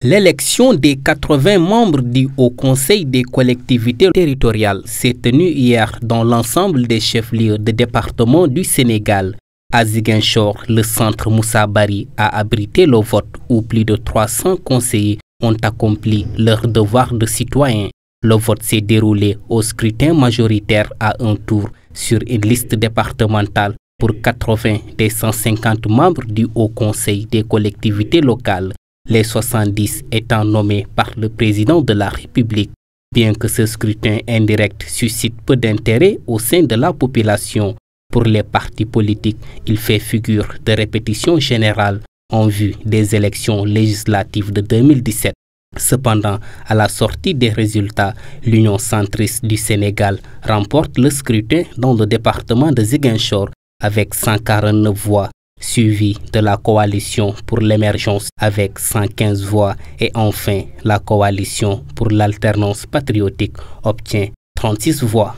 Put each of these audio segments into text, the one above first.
L'élection des 80 membres du Haut Conseil des collectivités territoriales s'est tenue hier dans l'ensemble des chefs-lieux de département du Sénégal. À Ziguinchor, le centre Moussa Bari a abrité le vote où plus de 300 conseillers ont accompli leur devoir de citoyen. Le vote s'est déroulé au scrutin majoritaire à un tour sur une liste départementale pour 80 des 150 membres du Haut Conseil des collectivités locales, les 70 étant nommés par le président de la République. Bien que ce scrutin indirect suscite peu d'intérêt au sein de la population, pour les partis politiques, il fait figure de répétition générale en vue des élections législatives de 2017. Cependant, à la sortie des résultats, l'Union centriste du Sénégal remporte le scrutin dans le département de Ziguinchor avec 149 voix, suivi de la coalition pour l'émergence avec 115 voix et enfin la coalition pour l'alternance patriotique obtient 36 voix.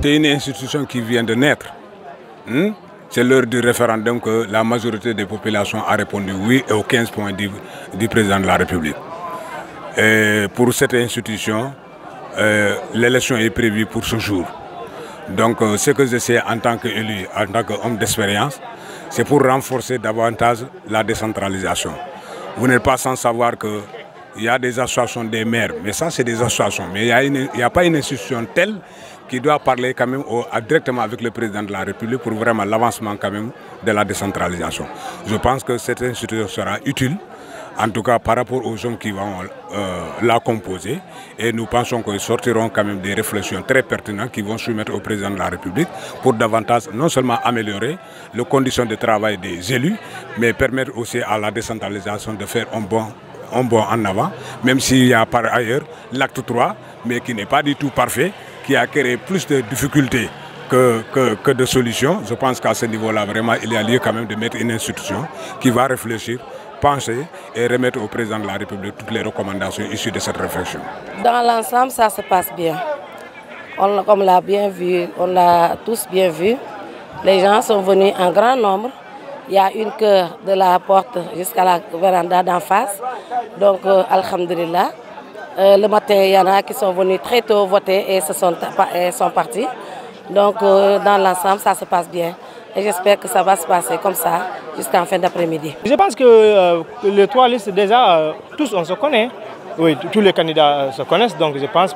C'est une institution qui vient de naître. C'est l'heure du référendum que la majorité des populations a répondu oui aux 15 points du président de la République. Et pour cette institution, l'élection est prévue pour ce jour. Donc ce que j'essaie en tant qu'élu, en tant qu'homme d'expérience, c'est pour renforcer davantage la décentralisation. Vous n'êtes pas sans savoir qu'il y a des associations des maires, mais ça c'est des associations. Mais il n'y a pas une institution telle qui doit parler quand même directement avec le président de la République pour vraiment l'avancement quand même de la décentralisation. Je pense que cette institution sera utile, en tout cas par rapport aux hommes qui vont la composer. Et nous pensons qu'ils sortiront quand même des réflexions très pertinentes qui vont soumettre au président de la République pour davantage non seulement améliorer les conditions de travail des élus, mais permettre aussi à la décentralisation de faire un bond en avant, même s'il y a par ailleurs l'acte 3, mais qui n'est pas du tout parfait, qui a créé plus de difficultés que de solutions. Je pense qu'à ce niveau-là, vraiment, il y a lieu quand même de mettre une institution qui va réfléchir, penser et remettre au président de la République toutes les recommandations issues de cette réflexion. Dans l'ensemble, ça se passe bien. Comme on l'a bien vu, on l'a tous bien vu. Les gens sont venus en grand nombre. Il y a une queue de la porte jusqu'à la véranda d'en face. Donc, alhamdulillah. Le matin, il y en a qui sont venus très tôt voter et sont partis. Donc, dans l'ensemble, ça se passe bien. Et j'espère que ça va se passer comme ça jusqu'en fin d'après-midi. Je pense que les trois listes, déjà, tous on se connaît. Oui, tous les candidats se connaissent, donc je pense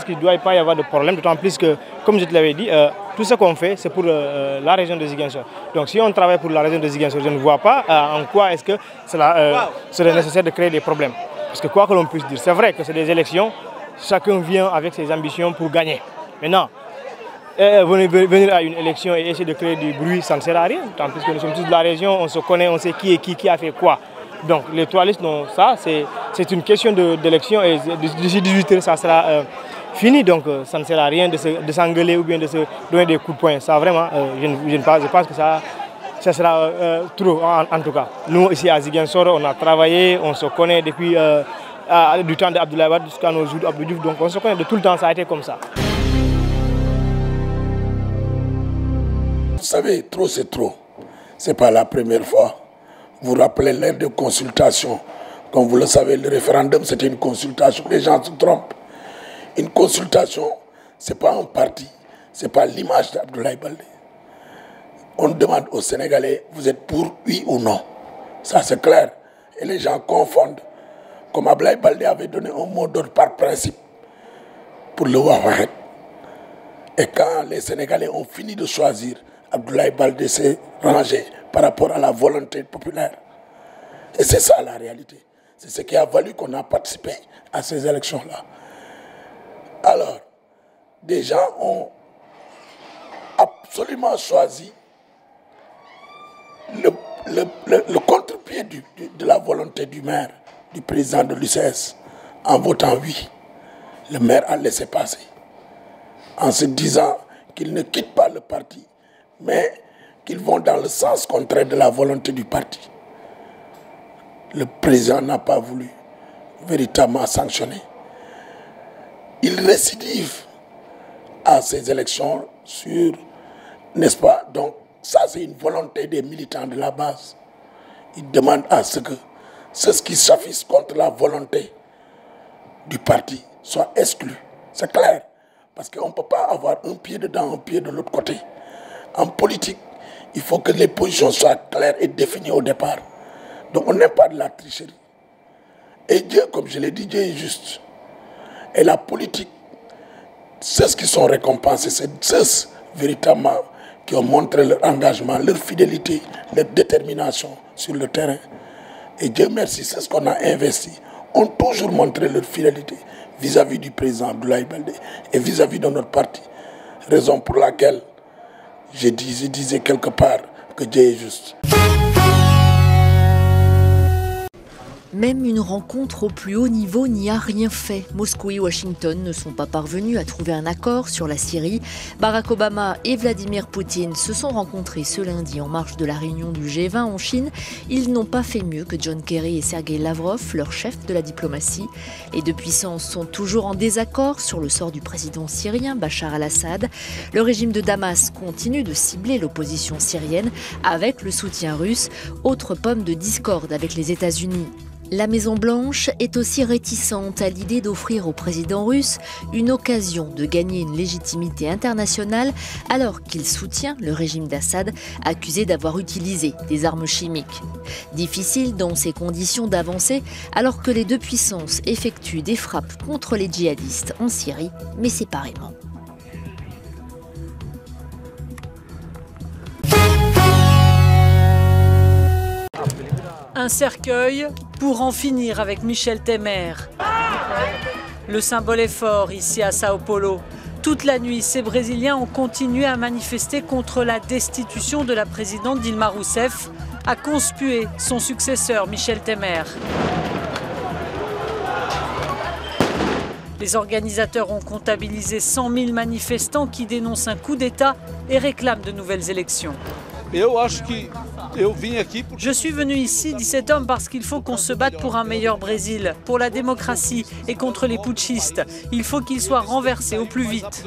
qu'il ne doit pas y avoir de problème, d'autant plus que, comme je te l'avais dit, tout ce qu'on fait, c'est pour la région de Ziguinchor. Donc si on travaille pour la région de Ziguinchor, je ne vois pas en quoi est-ce que cela serait nécessaire de créer des problèmes. Parce que quoi que l'on puisse dire, c'est vrai que c'est des élections, chacun vient avec ses ambitions pour gagner. Maintenant, venir à une élection et essayer de créer du bruit, ça ne sert à rien. Tant plus que nous sommes tous de la région, on se connaît, on sait qui est qui a fait quoi. Donc les trois listes, non, ça c'est une question d'élection et d'ici 18 heures ça sera fini. Donc ça ne sert à rien de s'engueuler ou bien de se donner des coups de poing. Ça vraiment, je pense que ça sera trop en tout cas. Nous ici à Ziguinchor, on a travaillé, on se connaît depuis du temps d'Abdoulaye Wade jusqu'à nos jours d'Abdou Diouf. Donc on se connaît de tout le temps, ça a été comme ça. Vous savez, trop c'est trop. Ce n'est pas la première fois. Vous rappelez l'ère de consultation. Comme vous le savez, le référendum, c'était une consultation. Les gens se trompent. Une consultation, ce n'est pas un parti. Ce n'est pas l'image d'Abdoulaye Baldé. On demande aux Sénégalais, vous êtes pour oui ou non. Ça, c'est clair. Et les gens confondent. Comme Abdoulaye Baldé avait donné un mot d'ordre par principe pour le Wawahet. Et quand les Sénégalais ont fini de choisir, Abdoulaye Baldé s'est rangé par rapport à la volonté populaire. Et c'est ça la réalité. C'est ce qui a valu qu'on a participé à ces élections-là. Alors, des gens ont absolument choisi le contre-pied de la volonté du maire, du président de l'UCS, en votant oui. Le maire a laissé passer, en se disant qu'il ne quitte pas le parti, mais qu'ils vont dans le sens contraire de la volonté du parti. Le président n'a pas voulu véritablement sanctionner. Il récidive à ces élections sur, n'est-ce pas, donc Ça, c'est une volonté des militants de la base. Ils demandent à ce que ceux qui s'affichent contre la volonté du parti soient exclus. C'est clair. Parce qu'on ne peut pas avoir un pied dedans, un pied de l'autre côté. En politique, il faut que les positions soient claires et définies au départ. Donc on n'est pas de la tricherie. Et Dieu, comme je l'ai dit, Dieu est juste. Et la politique, ceux qui sont récompensés, c'est ceux véritablement qui ont montré leur engagement, leur fidélité, leur détermination sur le terrain. Et Dieu merci, c'est ce qu'on a investi. Ont toujours montré leur fidélité vis-à-vis du président Abdoulaye Baldé et vis-à-vis de notre parti. Raison pour laquelle je disais quelque part que Dieu est juste. Même une rencontre au plus haut niveau n'y a rien fait. Moscou et Washington ne sont pas parvenus à trouver un accord sur la Syrie. Barack Obama et Vladimir Poutine se sont rencontrés ce lundi en marge de la réunion du G20 en Chine. Ils n'ont pas fait mieux que John Kerry et Sergei Lavrov, leur chef de la diplomatie. Les deux puissances sont toujours en désaccord sur le sort du président syrien Bachar al-Assad. Le régime de Damas continue de cibler l'opposition syrienne avec le soutien russe, autre pomme de discorde avec les États-Unis. La Maison-Blanche est aussi réticente à l'idée d'offrir au président russe une occasion de gagner une légitimité internationale alors qu'il soutient le régime d'Assad accusé d'avoir utilisé des armes chimiques. Difficile dans ces conditions d'avancer alors que les deux puissances effectuent des frappes contre les djihadistes en Syrie, mais séparément. Un cercueil pour en finir avec Michel Temer. Le symbole est fort ici à Sao Paulo. Toute la nuit, ces Brésiliens ont continué à manifester contre la destitution de la présidente Dilma Rousseff, à conspuer son successeur Michel Temer. Les organisateurs ont comptabilisé 100 000 manifestants qui dénoncent un coup d'État et réclament de nouvelles élections. Je suis venu ici, dit cet homme, parce qu'il faut qu'on se batte pour un meilleur Brésil, pour la démocratie et contre les putschistes. Il faut qu'ils soient renversés au plus vite.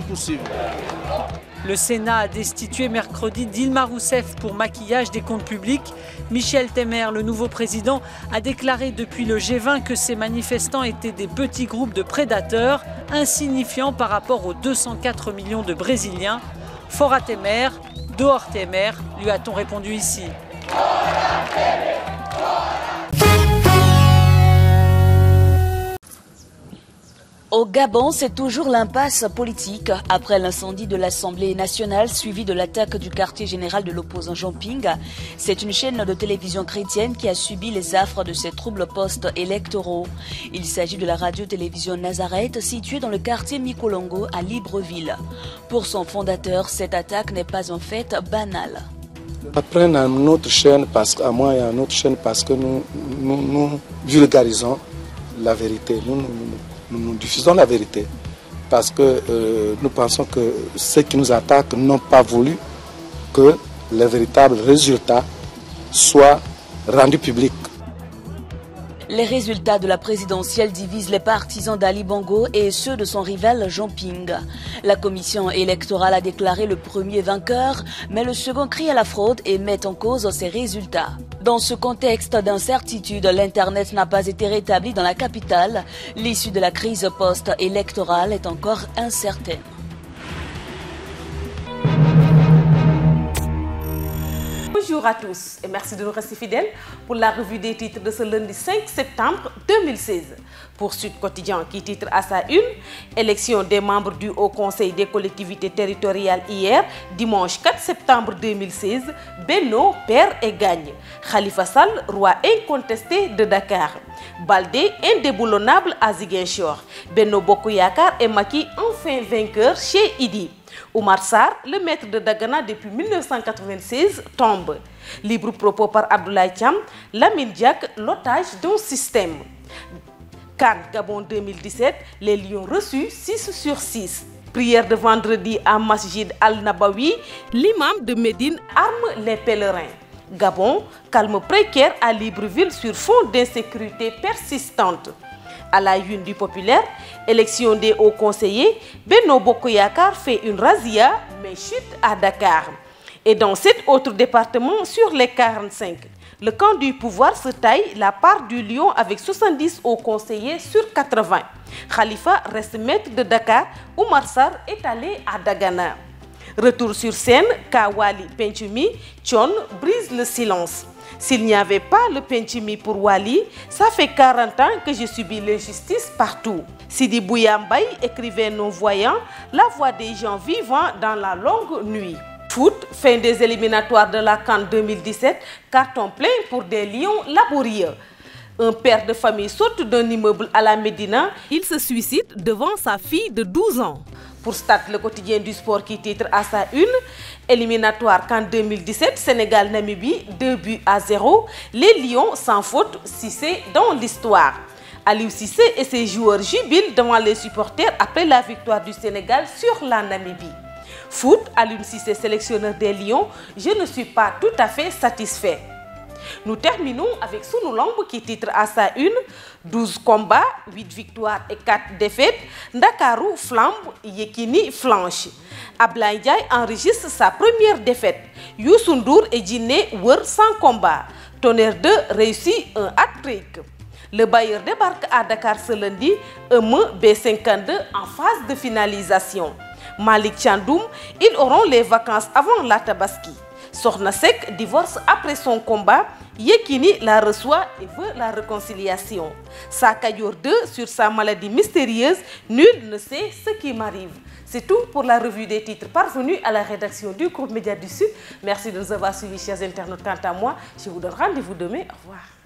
Le Sénat a destitué mercredi Dilma Rousseff pour maquillage des comptes publics. Michel Temer, le nouveau président, a déclaré depuis le G20 que ces manifestants étaient des petits groupes de prédateurs, insignifiants par rapport aux 204 millions de Brésiliens. Fora Temer, dehors Temer, lui a-t-on répondu ici. Au Gabon, c'est toujours l'impasse politique après l'incendie de l'Assemblée nationale suivi de l'attaque du quartier général de l'opposant Jean Ping. C'est une chaîne de télévision chrétienne qui a subi les affres de ces troubles post-électoraux. Il s'agit de la radio-télévision Nazareth située dans le quartier Mikolongo à Libreville. Pour son fondateur, cette attaque n'est pas en fait banale. Après, on a une autre chaîne, à moi, il y a une autre chaîne parce que nous vulgarisons la vérité. Nous diffusons la vérité parce que nous pensons que ceux qui nous attaquent n'ont pas voulu que les véritables résultats soient rendus publics. Les résultats de la présidentielle divisent les partisans d'Ali Bongo et ceux de son rival Jean Ping. La commission électorale a déclaré le premier vainqueur, mais le second crie à la fraude et met en cause ses résultats. Dans ce contexte d'incertitude, l'Internet n'a pas été rétabli dans la capitale. L'issue de la crise post-électorale est encore incertaine. Bonjour à tous et merci de nous rester fidèles pour la revue des titres de ce lundi 5 septembre 2016. Pour Sud Quotidien qui titre à sa une « Élection des membres du Haut Conseil des collectivités territoriales hier, dimanche 4 septembre 2016, Benno perd et gagne. Khalifa Sall, roi incontesté de Dakar. Baldé indéboulonnable à Ziguinchor. Benno Bokk Yakaar et Macky enfin vainqueur chez Idi. Oumar Sarr, le maître de Dagana depuis 1996, tombe. Libre propos par Abdoulaye Thiam, Lamine Diack, l'otage d'un système. CAN Gabon 2017, les Lions reçus 6 sur 6. Prière de vendredi à Masjid Al-Nabawi, l'imam de Médine arme les pèlerins. Gabon, calme précaire à Libreville sur fond d'insécurité persistante. À la une du populaire, élection des hauts conseillers, Benno Bokk Yakaar fait une razzia mais chute à Dakar. Et dans 7 autres départements sur les 45, le camp du pouvoir se taille la part du lion avec 70 hauts conseillers sur 80. Khalifa reste maître de Dakar, Oumar Sarr est allé à Dagana. Retour sur scène, Kawali Penchumi, Tchon brise le silence. S'il n'y avait pas le Penchumi pour Wali, ça fait 40 ans que je subis l'injustice partout. Sidi Bouyambay, écrivain non-voyant, la voix des gens vivants dans la longue nuit. Foot, fin des éliminatoires de la CAN 2017, carton plein pour des lions laborieux. Un père de famille saute d'un immeuble à la Médina, il se suicide devant sa fille de 12 ans. Pour Stade, le quotidien du sport qui titre à sa une, éliminatoire CAN 2017, Sénégal-Namibie, 2-0, les Lions sans faute, Cissé dans l'histoire. Aliou Cissé et ses joueurs jubilent devant les supporters après la victoire du Sénégal sur la Namibie. Foot, Aliou Cissé, sélectionneur des Lions, je ne suis pas tout à fait satisfait. Nous terminons avec Sunu Lamb qui titre à sa une 12 combats, 8 victoires et 4 défaites. Ndakaru flambe, Yekini flanche. Ablaye Ndiaye enregistre sa première défaite. Youssou Ndour et Djiné wër sans combat. Tonnerre 2 réussit un hat-trick. Le bailleur débarque à Dakar ce lundi, B52 en phase de finalisation. Malik Chandoum, ils auront les vacances avant la Tabaski. Sornasek divorce après son combat, Yekini la reçoit et veut la réconciliation. Sakayor 2 sur sa maladie mystérieuse, nul ne sait ce qui m'arrive. C'est tout pour la revue des titres parvenus à la rédaction du groupe Média du Sud. Merci de nous avoir suivis, chers internautes. Quant à moi, je vous donne rendez-vous demain. Au revoir.